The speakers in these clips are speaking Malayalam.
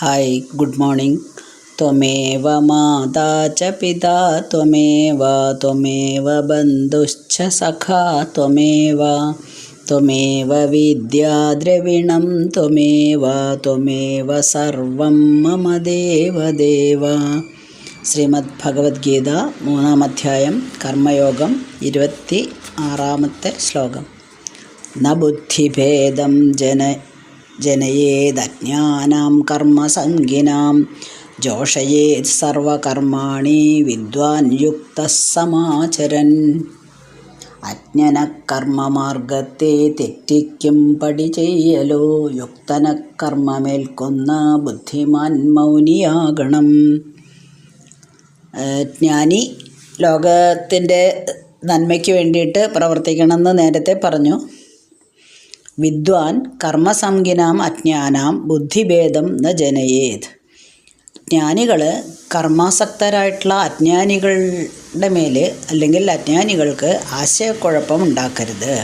Hi good morning. त्वमेव माता च पिता त्वमेव बन्धुश्च सखा त्वमेव विद्या द्रविणं त्वमेव सर्वं मम देवदेव। ശ്രീമദ് ഭഗവത്ഗീത 3-ാം അധ്യായം കർമ്മയോഗം 26-ാമത്തെ ശ്ലോകം. ന ബുദ്ധിഭേദം ജനയേദജ്ഞാനാം കർമ്മസംഗിനാം ജോഷയേത് സർവകർമാണി വിദ്വാൻ യുക്തഃ സമാചരൻ. അജ്ഞനക്കർമ്മമാർഗത്തെ തെറ്റിക്കും പടി ചെയ്യലോ യുക്തനക്കർമ്മമേൽക്കുന്ന ബുദ്ധിമാൻ മൗനിയാകണം. ജ്ഞാനി ലോകത്തിൻ്റെ നന്മയ്ക്ക് വേണ്ടിയിട്ട് പ്രവർത്തിക്കണമെന്ന് നേരത്തെ പറഞ്ഞു. വിദ്വാൻ കർമ്മസംഗിനാം അജ്ഞാനാം ബുദ്ധിഭേദം ന ജനയേത്. ജ്ഞാനികൾ കർമാസക്തരായിട്ടുള്ള അജ്ഞാനികളുടെ മേൽ അല്ലെങ്കിൽ അജ്ഞാനികൾക്ക് ആശയക്കുഴപ്പം ഉണ്ടാക്കരുത്.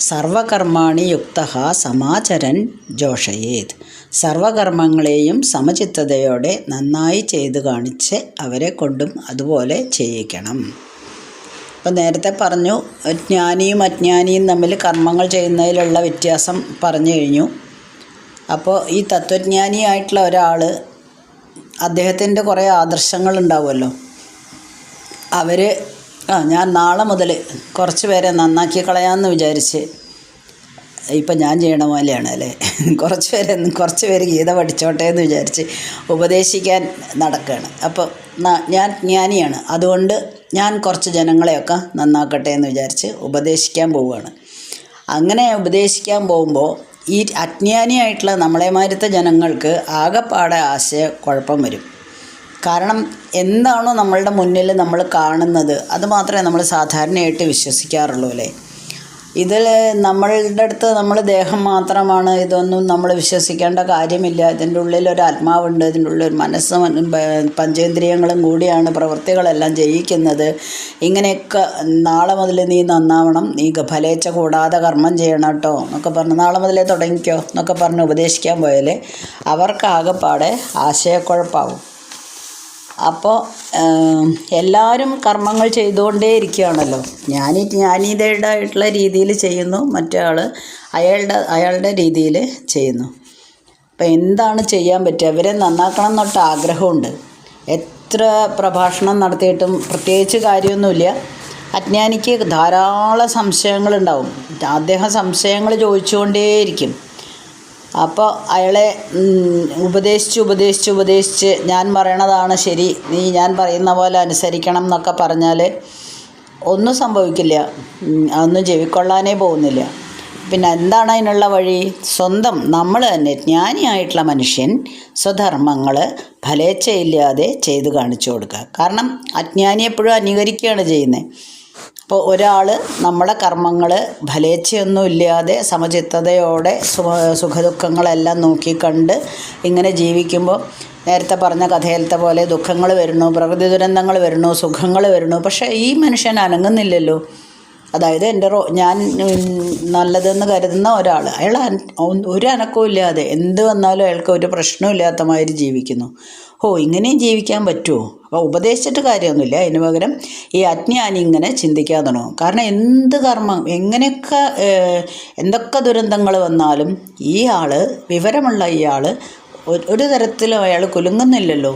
സർവകർമാണി യുക്തഃ സമാചരൻ ജോഷയേത്. സർവകർമ്മങ്ങളെയും സമചിത്തതയോടെ നന്നായി ചെയ്തു കാണിച്ച് അവരെ കൊണ്ടും അതുപോലെ ചെയ്യിക്കണം. അപ്പോൾ നേരത്തെ പറഞ്ഞു, ജ്ഞാനിയും അജ്ഞാനിയും തമ്മിൽ കർമ്മങ്ങൾ ചെയ്യുന്നതിലുള്ള വ്യത്യാസം പറഞ്ഞു കഴിഞ്ഞു. അപ്പോൾ ഈ തത്വജ്ഞാനിയായിട്ടുള്ള ഒരാൾ, അദ്ദേഹത്തിൻ്റെ കുറേ ആദർശങ്ങളുണ്ടാവുമല്ലോ. അവർ ഞാൻ നാളെ മുതൽ കുറച്ച് പേരെ നന്നാക്കി കളയാമെന്ന് വിചാരിച്ച്, ഇപ്പം ഞാൻ ചെയ്യണ പോലെയാണ് അല്ലേ, കുറച്ച് പേര് ഗീത പഠിച്ചോട്ടെ എന്ന് വിചാരിച്ച് ഉപദേശിക്കാൻ നടക്കുകയാണ്. അപ്പോൾ ഞാൻ ജ്ഞാനിയാണ്, അതുകൊണ്ട് ഞാൻ കുറച്ച് ജനങ്ങളെയൊക്കെ നന്നാക്കട്ടെ എന്ന് വിചാരിച്ച് ഉപദേശിക്കാൻ പോവുകയാണ്. അങ്ങനെ ഉപദേശിക്കാൻ പോകുമ്പോൾ ഈ അജ്ഞാനിയായിട്ടുള്ള നമ്മളെമാരത്തെ ജനങ്ങൾക്ക് ആകെപ്പാടെ ആശയക്കുഴപ്പം വരും. കാരണം എന്താണോ നമ്മളുടെ മുന്നിൽ നമ്മൾ കാണുന്നത് അത് മാത്രമേ നമ്മൾ സാധാരണയായിട്ട് വിശ്വസിക്കാറുള്ളൂ അല്ലേ. ഇതിൽ നമ്മളുടെ അടുത്ത് നമ്മൾ ദേഹം മാത്രമാണ്, ഇതൊന്നും നമ്മൾ വിശ്വസിക്കേണ്ട കാര്യമില്ല. ഇതിൻ്റെ ഉള്ളിലൊരു ആത്മാവുണ്ട്, ഇതിൻ്റെ ഉള്ളിൽ മനസ്സും പഞ്ചേന്ദ്രിയങ്ങളും കൂടിയാണ് പ്രവൃത്തികളെല്ലാം ചെയ്യിക്കുന്നത്. ഇങ്ങനെയൊക്കെ നാളെ മുതൽ നീ നന്നാവണം, നീ ഫലേച്ഛ കൂടാതെ കർമ്മം ചെയ്യണം കേട്ടോ എന്നൊക്കെ പറഞ്ഞ് നാളെ മുതലേ തുടങ്ങിക്കോ എന്നൊക്കെ പറഞ്ഞ് ഉപദേശിക്കാൻ പോയാൽ അവർക്കാകെപ്പാടെ ആശയക്കുഴപ്പമാവും. അപ്പോൾ എല്ലാവരും കർമ്മങ്ങൾ ചെയ്തുകൊണ്ടേ ഇരിക്കുകയാണല്ലോ. ജ്ഞാനിയുടേതായിട്ടുള്ള രീതിയിൽ ചെയ്യുന്നു, മറ്റേ ആൾ അയാളുടെ രീതിയിൽ ചെയ്യുന്നു. അപ്പോൾ എന്താണ് ചെയ്യാൻ പറ്റുക? അവരെ നന്നാക്കണം എന്നൊട്ട് ആഗ്രഹമുണ്ട്. എത്ര പ്രഭാഷണം നടത്തിയിട്ടും പ്രത്യേകിച്ച് കാര്യമൊന്നുമില്ല. അജ്ഞാനിക്ക് ധാരാളം സംശയങ്ങളുണ്ടാവും. അദ്ദേഹം സംശയങ്ങൾ ചോദിച്ചുകൊണ്ടേയിരിക്കും. അപ്പോൾ അയാളെ ഉപദേശിച്ച് ഞാൻ പറയണതാണ് ശരി, നീ ഞാൻ പറയുന്ന പോലെ അനുസരിക്കണം എന്നൊക്കെ പറഞ്ഞാൽ ഒന്നും സംഭവിക്കില്ല, അതൊന്നും ചെവിക്കൊള്ളാനേ പോകുന്നില്ല. പിന്നെ എന്താണ് അതിനുള്ള വഴി? സ്വന്തം നമ്മൾ തന്നെ ജ്ഞാനിയായിട്ടുള്ള മനുഷ്യൻ സ്വധർമ്മങ്ങൾ ഫലേച്ഛയില്ലാതെ ചെയ്ത് കാണിച്ചു കൊടുക്കുക. കാരണം അജ്ഞാനി എപ്പോഴും അനുകരിക്കുകയാണ് ചെയ്യുന്നത്. അപ്പോൾ ഒരാൾ നമ്മുടെ കർമ്മങ്ങൾ ഫലേച്ഛയൊന്നുമില്ലാതെ സമചിത്തതയോടെ സുഖദുഃഖങ്ങളെല്ലാം നോക്കിക്കണ്ട് ഇങ്ങനെ ജീവിക്കുമ്പോൾ നേരത്തെ പറഞ്ഞ കഥയിലത്തെ പോലെ ദുഃഖങ്ങൾ വരുന്നു, പ്രകൃതി ദുരന്തങ്ങൾ വരുന്നു, സുഖങ്ങൾ വരുന്നു. പക്ഷേ ഈ മനുഷ്യൻ അനങ്ങുന്നില്ലല്ലോ. അതായത് ഞാൻ നല്ലതെന്ന് കരുതുന്ന ഒരാൾ, അയാൾ ഒരു അനക്കവും ഇല്ലാതെ എന്ത് വന്നാലും അയാൾക്ക് ഒരു പ്രശ്നമില്ലാത്ത മാതിരി ജീവിക്കുന്നു. ഇങ്ങനെയും ജീവിക്കാൻ പറ്റുമോ? അപ്പോൾ ഉപദേശിച്ചിട്ട് കാര്യമൊന്നുമില്ല. അതിന് പകരം ഈ അജ്ഞാനി ഇങ്ങനെ ചിന്തിക്കാൻ തുടങ്ങും. കാരണം എന്ത് കർമ്മം എന്തൊക്കെ ദുരന്തങ്ങൾ വന്നാലും ഈ ആൾ, വിവരമുള്ള ഇയാൾ ഒരു തരത്തിലും അയാൾ കുലുങ്ങുന്നില്ലല്ലോ.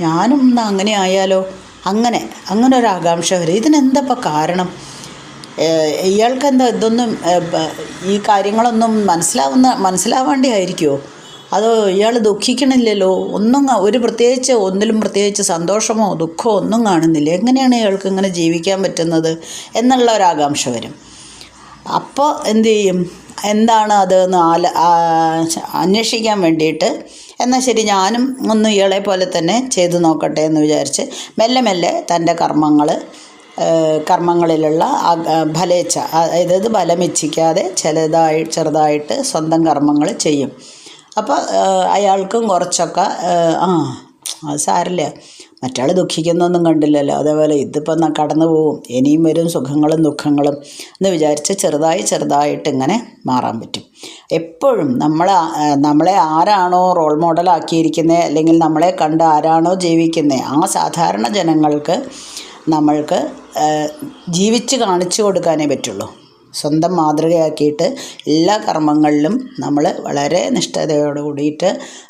ഞാനും അങ്ങനെ ആയാലോ, അങ്ങനെ ഒരു ആകാംക്ഷ വരും. ഇതിനെന്തപ്പോൾ കാരണം? ഇയാൾക്ക് എന്താ ഇതൊന്നും ഈ കാര്യങ്ങളൊന്നും മനസ്സിലാവേണ്ടി ആയിരിക്കുമോ? അതോ ഇയാൾ ദുഃഖിക്കണില്ലല്ലോ, ഒന്നിലും പ്രത്യേകിച്ച് സന്തോഷമോ ദുഃഖമോ ഒന്നും കാണുന്നില്ല. എങ്ങനെയാണ് ഇയാൾക്ക് ഇങ്ങനെ ജീവിക്കാൻ പറ്റുന്നത് എന്നുള്ള ഒരാകാംക്ഷ വരും. അപ്പോൾ എന്തു ചെയ്യും? എന്താണ് അതെന്ന് അന്വേഷിക്കാൻ വേണ്ടിയിട്ട് എന്നാൽ ശരി ഞാനും ഒന്ന് ഇയാളെ പോലെ തന്നെ ചെയ്തു നോക്കട്ടെ എന്ന് വിചാരിച്ച് മെല്ലെ തൻ്റെ കർമ്മങ്ങളിലുള്ള ഫലേച്ഛ, അതായത് ഫലമിച്ഛിക്കാതെ ചെറുതായിട്ട് സ്വന്തം കർമ്മങ്ങൾ ചെയ്യും. അപ്പോൾ അയാൾക്കും കുറച്ചൊക്കെ അത് സാരില്ല, മറ്റാൾ ദുഃഖിക്കുന്നൊന്നും കണ്ടില്ലല്ലോ. അതേപോലെ ഇതിപ്പോൾ കടന്നു പോവും, ഇനിയും വരും സുഖങ്ങളും ദുഃഖങ്ങളും എന്ന് വിചാരിച്ച് ചെറുതായിട്ട് ഇങ്ങനെ മാറാൻ പറ്റും. എപ്പോഴും നമ്മളെ ആരാണോ റോൾ മോഡലാക്കിയിരിക്കുന്നത്, അല്ലെങ്കിൽ നമ്മളെ കണ്ട് ആരാണോ ജീവിക്കുന്നത്, ആ സാധാരണ ജനങ്ങൾക്ക് നമ്മൾക്ക് ജീവിച്ച് കാണിച്ചു കൊടുക്കാനേ പറ്റുള്ളൂ. സ്വന്തം മാതൃകയാക്കിയിട്ട് എല്ലാ കർമ്മങ്ങളിലും നമ്മൾ വളരെ നിഷ്ഠതയോട് കൂടിയിട്ട്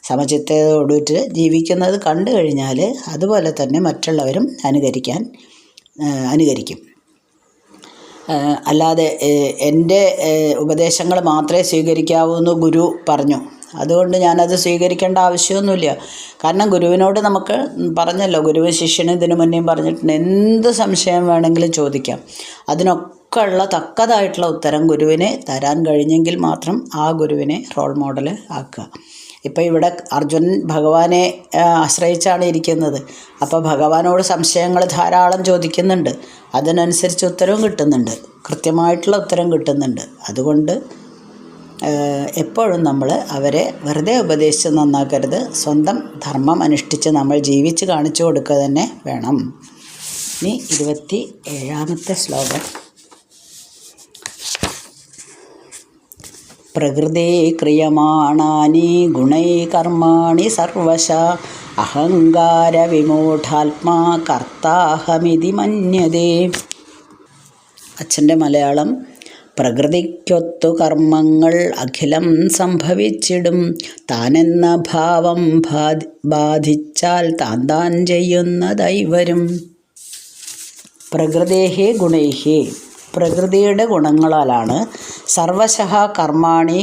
സമചിത്തതയോട് കൂടിയിട്ട് ജീവിക്കുന്നത് കണ്ടു കഴിഞ്ഞാൽ അതുപോലെ തന്നെ മറ്റുള്ളവരും അനുകരിക്കും. അല്ലാതെ എൻ്റെ ഉപദേശങ്ങൾ മാത്രമേ സ്വീകരിക്കാവൂ എന്ന് ഗുരു പറഞ്ഞു, അതുകൊണ്ട് ഞാനത് സ്വീകരിക്കേണ്ട ആവശ്യമൊന്നുമില്ല. കാരണം ഗുരുവിനോട് നമുക്ക് പറഞ്ഞല്ലോ, ഗുരുവ് ശിഷ്യന് ഇതിനു മുന്നേയും പറഞ്ഞിട്ടുണ്ട്, എന്ത് സംശയം വേണമെങ്കിലും ചോദിക്കാം. അതിനൊക്കെ ഉള്ള തക്കതായിട്ടുള്ള ഉത്തരം ഗുരുവിന് തരാൻ കഴിഞ്ഞെങ്കിൽ മാത്രം ആ ഗുരുവിനെ റോൾ മോഡൽ ആക്കുക. ഇപ്പോൾ ഇവിടെ അർജുനൻ ഭഗവാനെ ആശ്രയിച്ചാണ് ഇരിക്കുന്നത്. അപ്പോൾ ഭഗവാനോട് സംശയങ്ങൾ ധാരാളം ചോദിക്കുന്നുണ്ട്, അതിനനുസരിച്ച് ഉത്തരവും കിട്ടുന്നുണ്ട്, കൃത്യമായിട്ടുള്ള ഉത്തരം കിട്ടുന്നുണ്ട്. അതുകൊണ്ട് എപ്പോഴും നമ്മൾ അവരെ വെറുതെ ഉപദേശിച്ച് നന്നാക്കരുത്, സ്വന്തം ധർമ്മം അനുഷ്ഠിച്ച് നമ്മൾ ജീവിച്ച് കാണിച്ചു കൊടുക്കുക തന്നെ വേണം. ഇനി 27ാമത്തെ ശ്ലോകം. പ്രകൃതേ ക്രിയമാണാനി ഗുണൈ കർമാണി സർവശ അഹങ്കാര വിമൂഢാത്മാ കർത്താഹമിതി മന്യതേ. അച്ഛൻ്റെ മലയാളം: പ്രകൃതിക്കൊത്തു കർമ്മങ്ങൾ അഖിലം സംഭവിച്ചിടും, താനെന്ന ഭാവം ബാധിച്ചാൽ താൻ ചെയ്യുന്നതൈവരും. പ്രകൃതേഹേ ഗുണൈഹേ, പ്രകൃതിയുടെ ഗുണങ്ങളാലാണ് സർവശഃ കർമാണി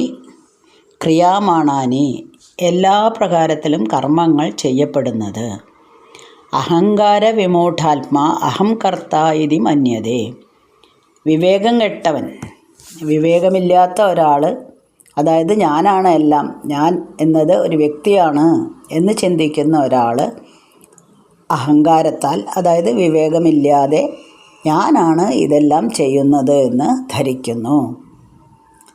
ക്രിയാമാണാനി, എല്ലാ പ്രകാരത്തിലും കർമ്മങ്ങൾ ചെയ്യപ്പെടുന്നത്. അഹങ്കാര വിമൂഢാത്മാ അഹം കർത്ത ഇതി മന്യതേ, വിവേകം കെട്ടവൻ, വിവേകമില്ലാത്ത ഒരാൾ, അതായത് ഞാനാണ് എല്ലാം, ഞാൻ എന്നത് ഒരു വ്യക്തിയാണ് എന്ന് ചിന്തിക്കുന്ന ഒരാൾ അഹങ്കാരത്താൽ, അതായത് വിവേകമില്ലാതെ ഞാനാണ് ഇതെല്ലാം ചെയ്യുന്നത് എന്ന് ധരിക്കുന്നു.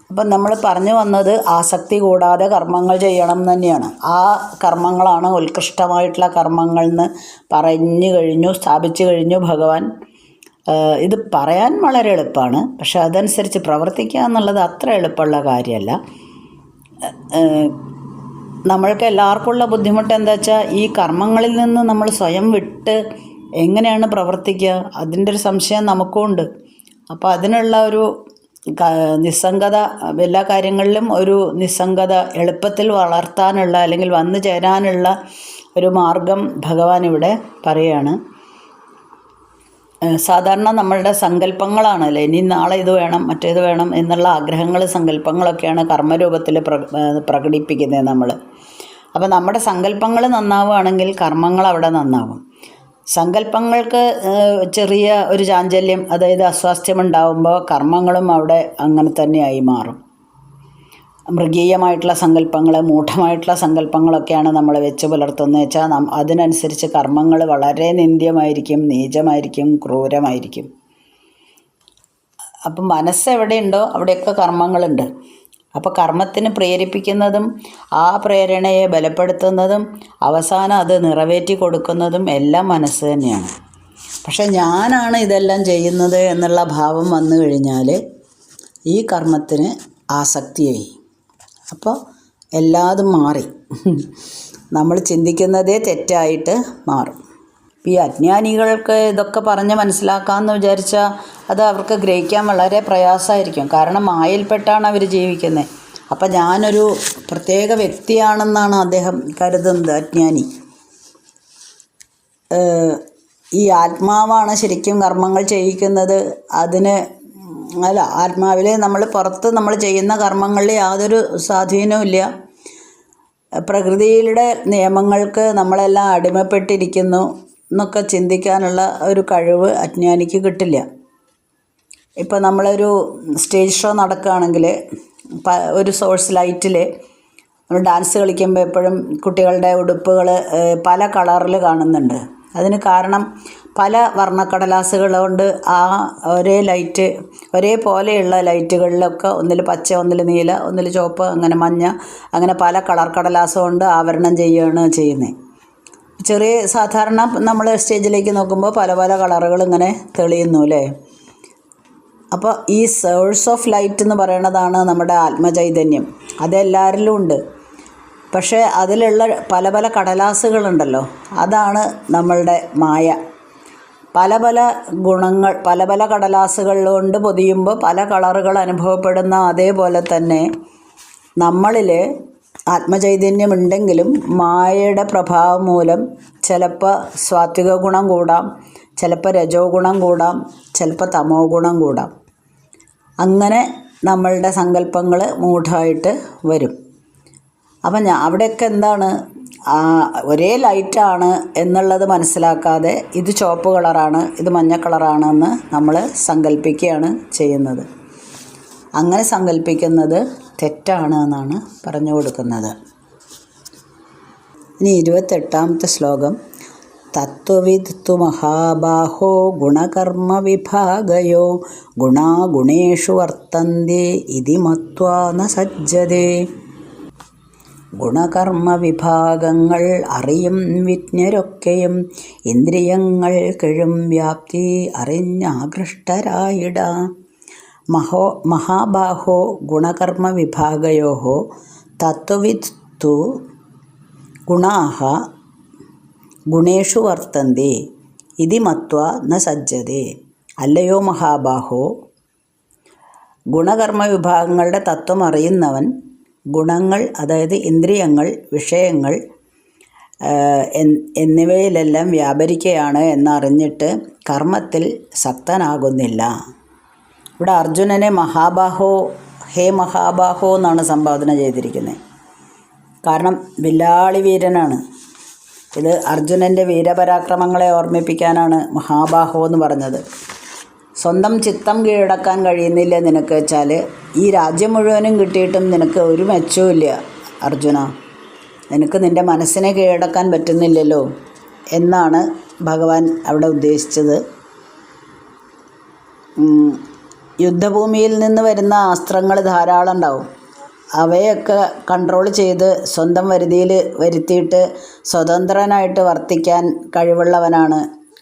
അപ്പം നമ്മൾ പറഞ്ഞു വന്നത് ആസക്തി കൂടാതെ കർമ്മങ്ങൾ ചെയ്യണം തന്നെയാണ്. ആ കർമ്മങ്ങളാണ് ഉത്കൃഷ്ടമായിട്ടുള്ള കർമ്മങ്ങൾ എന്ന് സ്ഥാപിച്ചു കഴിഞ്ഞു ഭഗവാൻ. ഇത് പറയാൻ വളരെ എളുപ്പമാണ്, പക്ഷെ അതനുസരിച്ച് പ്രവർത്തിക്കുക എന്നുള്ളത് അത്ര എളുപ്പമുള്ള കാര്യമല്ല. നമ്മൾക്ക് എല്ലാവർക്കും ഉള്ള ബുദ്ധിമുട്ട് എന്താ വെച്ചാൽ, ഈ കർമ്മങ്ങളിൽ നിന്ന് നമ്മൾ സ്വയം വിട്ട് എങ്ങനെയാണ് പ്രവർത്തിക്കുക, അതിൻ്റെ ഒരു സംശയം നമുക്കും ഉണ്ട്. അപ്പോൾ അതിനുള്ള ഒരു നിസ്സംഗത, എല്ലാ കാര്യങ്ങളിലും ഒരു നിസ്സംഗത എളുപ്പത്തിൽ വളർത്താനുള്ള, അല്ലെങ്കിൽ വന്നു ചേരാനുള്ള ഒരു മാർഗം ഭഗവാൻ ഇവിടെ പറയുകയാണ്. സാധാരണ നമ്മളുടെ സങ്കല്പങ്ങളാണല്ലോ, ഇനി നാളെ ഇത് വേണം മറ്റേത് വേണം എന്നുള്ള ആഗ്രഹങ്ങൾ, സങ്കല്പങ്ങളൊക്കെയാണ് കർമ്മരൂപത്തിൽ പ്രകടിപ്പിക്കുന്നത് നമ്മൾ. അപ്പോൾ നമ്മുടെ സങ്കല്പങ്ങൾ നന്നാവുകയാണെങ്കിൽ കർമ്മങ്ങൾ അവിടെ നന്നാവും. സങ്കല്പങ്ങൾക്ക് ചെറിയ ഒരു ചാഞ്ചല്യം, അതായത് അസ്വാസ്ഥ്യമുണ്ടാകുമ്പോൾ കർമ്മങ്ങളും അവിടെ അങ്ങനെ തന്നെയായി മാറും. മൃഗീയമായിട്ടുള്ള സങ്കല്പങ്ങൾ, മൂഢമായിട്ടുള്ള സങ്കല്പങ്ങളൊക്കെയാണ് നമ്മൾ വെച്ച് പുലർത്തുന്നത് വെച്ചാൽ അതിനനുസരിച്ച് കർമ്മങ്ങൾ വളരെ നിന്ദ്യമായിരിക്കും, നീചമായിരിക്കും, ക്രൂരമായിരിക്കും. അപ്പം മനസ്സെവിടെയുണ്ടോ അവിടെയൊക്കെ കർമ്മങ്ങളുണ്ട്. അപ്പോൾ കർമ്മത്തിന് പ്രേരിപ്പിക്കുന്നതും ആ പ്രേരണയെ ബലപ്പെടുത്തുന്നതും അവസാനം അത് നിറവേറ്റി കൊടുക്കുന്നതും എല്ലാം മനസ്സ് തന്നെയാണ്. പക്ഷെ ഞാനാണ് ഇതെല്ലാം ചെയ്യുന്നത് എന്നുള്ള ഭാവം വന്നു കഴിഞ്ഞാൽ ഈ കർമ്മത്തിന് ആസക്തിയായി, അപ്പോൾ എല്ലാതും മാറി, നമ്മൾ ചിന്തിക്കുന്നതേ തെറ്റായിട്ട് മാറും. ഈ അജ്ഞാനികൾക്ക് ഇതൊക്കെ പറഞ്ഞ് മനസ്സിലാക്കാമെന്ന് വിചാരിച്ചാൽ അത് അവർക്ക് ഗ്രഹിക്കാൻ വളരെ പ്രയാസമായിരിക്കും. കാരണം മായയിൽപ്പെട്ടാണ് അവർ ജീവിക്കുന്നത്. അപ്പം ഞാനൊരു പ്രത്യേക വ്യക്തിയാണെന്നാണ് അദ്ദേഹം കരുതുന്നത്, അജ്ഞാനി. ഈ ആത്മാവാണ് ശരിക്കും കർമ്മങ്ങൾ ചെയ്യിക്കുന്നത്. ആത്മാവിൽ നമ്മൾ പുറത്ത് നമ്മൾ ചെയ്യുന്ന കർമ്മങ്ങളിൽ യാതൊരു സ്വാധീനവും ഇല്ല. പ്രകൃതിയുടെ നിയമങ്ങൾക്ക് നമ്മളെല്ലാം അടിമപ്പെട്ടിരിക്കുന്നു എന്നൊക്കെ ചിന്തിക്കാനുള്ള ഒരു കഴിവ് അജ്ഞാനിക്ക് കിട്ടില്ല. ഇപ്പോൾ നമ്മളൊരു സ്റ്റേജ് ഷോ നടക്കുകയാണെങ്കിൽ ഒരു സോഴ്സ് ലൈറ്റിൽ നമ്മൾ ഡാൻസ് കളിക്കുമ്പോൾ എപ്പോഴും കുട്ടികളുടെ ഉടുപ്പുകൾ പല കളറിൽ കാണുന്നുണ്ട്. അതിന് കാരണം പല വർണ്ണക്കടലാസുകൾ കൊണ്ട് ആ ഒരേപോലെയുള്ള ലൈറ്റുകളിലൊക്കെ ഒന്നിൽ പച്ച, ഒന്നിൽ നീല, ഒന്നിൽ ചുവപ്പ്, അങ്ങനെ മഞ്ഞ, അങ്ങനെ പല കളർ കടലാസ് കൊണ്ട് ആവരണം ചെയ്യുകയാണ് ചെയ്യുന്നത്. ചെറിയ സാധാരണ നമ്മൾ സ്റ്റേജിലേക്ക് നോക്കുമ്പോൾ പല പല കളറുകൾ ഇങ്ങനെ തെളിയുന്നു അല്ലേ. അപ്പോൾ ഈ സോഴ്സ് ഓഫ് ലൈറ്റ് എന്ന് പറയുന്നതാണ് നമ്മുടെ ആത്മചൈതന്യം. അതെല്ലാവരിലും ഉണ്ട്. പക്ഷേ അതിലുള്ള പല പല കടലാസുകളുണ്ടല്ലോ, അതാണ് നമ്മളുടെ മായ. പല പല ഗുണങ്ങൾ, പല പല കടലാസുകൾ കൊണ്ട് പൊതിയുമ്പോൾ പല കളറുകൾ അനുഭവപ്പെടുന്ന അതേപോലെ തന്നെ നമ്മളിൽ ആത്മചൈതന്യം ഉണ്ടെങ്കിലും മായയുടെ പ്രഭാവം മൂലം ചിലപ്പോൾ സാത്വിക ഗുണം കൂടാം, ചിലപ്പോൾ രജോ ഗുണം കൂടാം, ചിലപ്പോൾ തമോ ഗുണം കൂടാം. അങ്ങനെ നമ്മളുടെ സങ്കല്പങ്ങൾ മൂഢമായിട്ട് വരും. അപ്പം അവിടെയൊക്കെ എന്താണ്, ഒരേ ലൈറ്റാണ് എന്നുള്ളത് മനസ്സിലാക്കാതെ ഇത് ചുവപ്പ് കളറാണ്, ഇത് മഞ്ഞ കളറാണെന്ന് നമ്മൾ സങ്കല്പിക്കുകയാണ് ചെയ്യുന്നത്. അങ്ങനെ സങ്കല്പിക്കുന്നത് തെറ്റാണ് എന്നാണ് പറഞ്ഞു കൊടുക്കുന്നത്. ഇനി 28ാമത്തെ ശ്ലോകം. തത്വവിദ്തു മഹാബാഹോ ഗുണകർമ്മ വിഭാഗയോ ഗുണാഗുണേഷു വർത്തന്തി ഇതി മത്വാ ന സജ്ജതേ. ഗുണകർമ്മ വിഭാഗങ്ങൾ അറിയും വിജ്ഞരൊക്കെയും ഇന്ദ്രിയങ്ങൾ കെഴും വ്യാപ്തി അറിഞ്ഞാകൃഷ്ടരായിട. മഹാബാഹോ ഗുണകർമ്മ വിഭാഗയോ തത്വവിദ്തു ഗുണാഃ ഗുണേഷു വർത്തന്തി ഇതി മത്വാ ന സജ്ജതേ. അല്ലയോ മഹാബാഹോ, ഗുണകർമ്മ വിഭാഗങ്ങളുടെ തത്വം അറിയുന്നവൻ ഗുണങ്ങൾ, അതായത് ഇന്ദ്രിയങ്ങൾ, വിഷയങ്ങൾ എന്നിവയിലെല്ലാം വ്യാപരിക്കുകയാണ് എന്നറിഞ്ഞിട്ട് കർമ്മത്തിൽ ശക്തനാകുന്നില്ല. ഇവിടെ അർജുനനെ മഹാബാഹോ, ഹേ മഹാബാഹോ എന്നാണ് സംബോധന ചെയ്തിരിക്കുന്നത്. കാരണം വില്ലാളി വീരനാണ്. ഇത് അർജുനൻ്റെ വീരപരാക്രമങ്ങളെ ഓർമ്മിപ്പിക്കാനാണ് മഹാബാഹോ എന്ന് പറഞ്ഞത്. സ്വന്തം ചിത്തം കീഴടക്കാൻ കഴിയുന്നില്ല നിനക്ക് വെച്ചാൽ ഈ രാജ്യം മുഴുവനും കിട്ടിയിട്ടും നിനക്ക് ഒരു മെച്ചവും ഇല്ല അർജുന. നിനക്ക് നിൻ്റെ മനസ്സിനെ കീഴടക്കാൻ പറ്റുന്നില്ലല്ലോ എന്നാണ് ഭഗവാൻ അവിടെ ഉദ്ദേശിച്ചത്. യുദ്ധഭൂമിയിൽ നിന്ന് വരുന്ന അസ്ത്രങ്ങൾ ധാരാളം ഉണ്ടാവും. അവയൊക്കെ കൺട്രോൾ ചെയ്ത് സ്വന്തം വരുതിയിൽ വരുത്തിയിട്ട് സ്വതന്ത്രനായിട്ട് വർത്തിക്കാൻ കഴിവുള്ളവനാണ്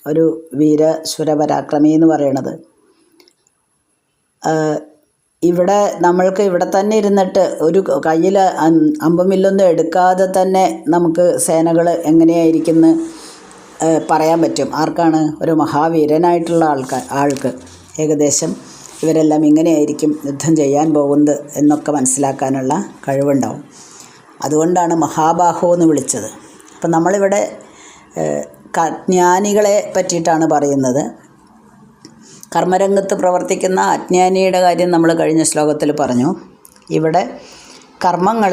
ഒരു വീരശൂരപരാക്രമി എന്ന് പറയുന്നത്. ഇവിടെ നമ്മൾക്ക് ഇവിടെ തന്നെ ഇരുന്നിട്ട് ഒരു കയ്യിൽ അമ്പുമില്ലൊന്നും എടുക്കാതെ തന്നെ നമുക്ക് സേനകൾ എങ്ങനെയായിരിക്കുമെന്ന് പറയാൻ പറ്റും. ആർക്കാണ്? ഒരു മഹാവീരനായിട്ടുള്ള ആൾക്ക് ഏകദേശം ഇവരെല്ലാം ഇങ്ങനെയായിരിക്കും യുദ്ധം ചെയ്യാൻ പോകുന്നത് എന്നൊക്കെ മനസ്സിലാക്കാനുള്ള കഴിവുണ്ടാവും. അതുകൊണ്ടാണ് മഹാബാഹോ എന്ന് വിളിച്ചത്. അപ്പം നമ്മളിവിടെ ജ്ഞാനികളെ പറ്റിയിട്ടാണ് പറയുന്നത്. കർമ്മരംഗത്ത് പ്രവർത്തിക്കുന്ന അജ്ഞാനിയുടെ കാര്യം നമ്മൾ കഴിഞ്ഞ ശ്ലോകത്തിൽ പറഞ്ഞു. ഇവിടെ കർമ്മങ്ങൾ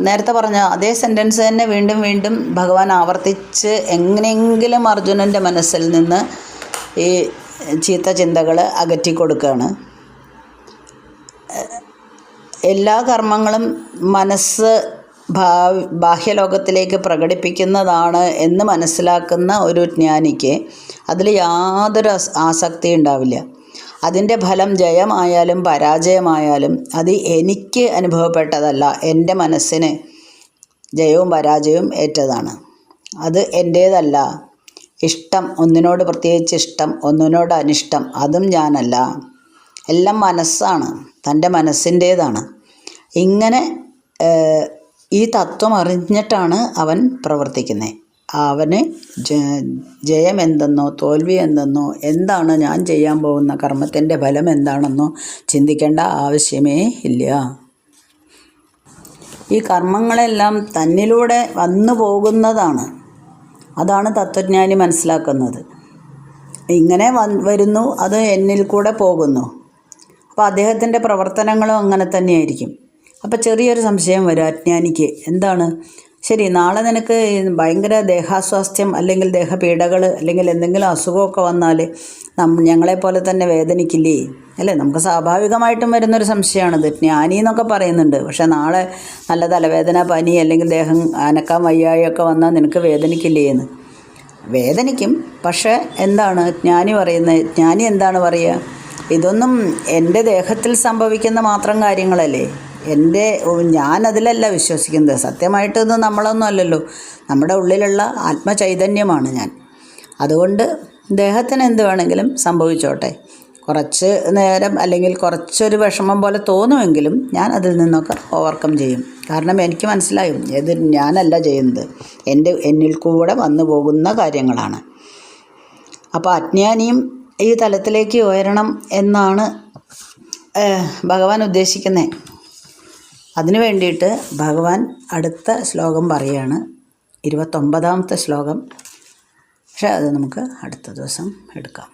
നേരത്തെ പറഞ്ഞ അതേ സെൻറ്റൻസ് തന്നെ വീണ്ടും വീണ്ടും ഭഗവാൻ ആവർത്തിച്ച് എങ്ങനെയെങ്കിലും അർജുനൻ്റെ മനസ്സിൽ നിന്ന് ഈ ചീത്ത ചിന്തകൾ അകറ്റിക്കൊടുക്കുകയാണ്. എല്ലാ കർമ്മങ്ങളും മനസ്സ് ബാഹ്യലോകത്തിലേക്ക് പ്രകടിപ്പിക്കുന്നതാണ് എന്ന് മനസ്സിലാക്കുന്ന ഒരു ജ്ഞാനിക്ക് അതിൽ യാതൊരു ആസക്തി ഉണ്ടാവില്ല. അതിൻ്റെ ഫലം ജയമായാലും പരാജയമായാലും അത് എനിക്ക് അനുഭവപ്പെട്ടതല്ല, എൻ്റെ മനസ്സിന് ജയവും പരാജയവും ഏറ്റതാണ്. അത് എൻ്റേതല്ല. ഇഷ്ടം, ഒന്നിനോട് പ്രത്യേകിച്ച് ഇഷ്ടം, ഒന്നിനോട് അനിഷ്ടം, അതും ഞാനല്ല. എല്ലാം മനസ്സാണ്, തൻ്റെ മനസ്സിൻ്റേതാണ്. ഇങ്ങനെ ഈ തത്വം അറിഞ്ഞിട്ടാണ് അവൻ പ്രവർത്തിക്കുന്നത്. അവന് ജയം എന്തെന്നോ തോൽവി എന്തെന്നോ എന്താണ് ഞാൻ ചെയ്യാൻ പോകുന്ന കർമ്മത്തിൻ്റെ ഫലം എന്താണെന്നോ ചിന്തിക്കേണ്ട ആവശ്യമേ ഇല്ല. ഈ കർമ്മങ്ങളെല്ലാം തന്നിലൂടെ വന്നു പോകുന്നതാണ്. അതാണ് തത്വജ്ഞാനി മനസ്സിലാക്കുന്നത്. ഇങ്ങനെ വരുന്നു, അത് എന്നിൽ കൂടെ പോകുന്നു. അപ്പോൾ അദ്ദേഹത്തിൻ്റെ പ്രവർത്തനങ്ങളും അങ്ങനെ തന്നെയായിരിക്കും. അപ്പോൾ ചെറിയൊരു സംശയം വരും അജ്ഞാനിക്ക്. എന്താണ്? ശരി, നാളെ നിനക്ക് ഭയങ്കര ദേഹാസ്വാസ്ഥ്യം അല്ലെങ്കിൽ ദേഹപീഡകൾ അല്ലെങ്കിൽ എന്തെങ്കിലും അസുഖമൊക്കെ വന്നാൽ ഞങ്ങളെപ്പോലെ തന്നെ വേദനിക്കില്ലേ? അല്ലേ? നമുക്ക് സ്വാഭാവികമായിട്ടും വരുന്നൊരു സംശയമാണിത്. ജ്ഞാനി എന്നൊക്കെ പറയുന്നുണ്ട്, പക്ഷേ നാളെ നല്ല തലവേദന, പനി അല്ലെങ്കിൽ ദേഹം അനക്കാൻ വയ്യായൊക്കെ വന്നാൽ നിനക്ക് വേദനിക്കില്ലേ എന്ന്. വേദനിക്കും. പക്ഷേ എന്താണ് ജ്ഞാനി പറയുന്നത്? ജ്ഞാനി എന്താണ് പറയുക? ഇതൊന്നും എൻ്റെ ദേഹത്തിൽ സംഭവിക്കുന്ന മാത്രം കാര്യങ്ങളല്ലേ. ഞാനതിലല്ല വിശ്വസിക്കുന്നത്. സത്യമായിട്ടൊന്നും നമ്മളൊന്നും അല്ലല്ലോ, നമ്മുടെ ഉള്ളിലുള്ള ആത്മചൈതന്യമാണ് ഞാൻ. അതുകൊണ്ട് ദേഹത്തിന് എന്ത് വേണമെങ്കിലും സംഭവിച്ചോട്ടെ, കുറച്ച് നേരം അല്ലെങ്കിൽ കുറച്ചൊരു വിഷമം പോലെ തോന്നുമെങ്കിലും ഞാൻ അതിൽ നിന്നൊക്കെ ഓവർകം ചെയ്യും. കാരണം എനിക്ക് മനസ്സിലായും ഇത് ഞാനല്ല ചെയ്യുന്നത്, എന്നിൽ കൂടെ വന്നു പോകുന്ന കാര്യങ്ങളാണ്. അപ്പോൾ അജ്ഞാനിയും ഈ തലത്തിലേക്ക് ഉയരണം എന്നാണ് ഭഗവാൻ ഉദ്ദേശിക്കുന്നത്. അതിനു വേണ്ടിയിട്ട് ഭഗവാൻ അടുത്ത ശ്ലോകം പറയുകയാണ്, 29ാമത്തെ ശ്ലോകം. പക്ഷേ അത് നമുക്ക് അടുത്ത ദിവസം എടുക്കാം.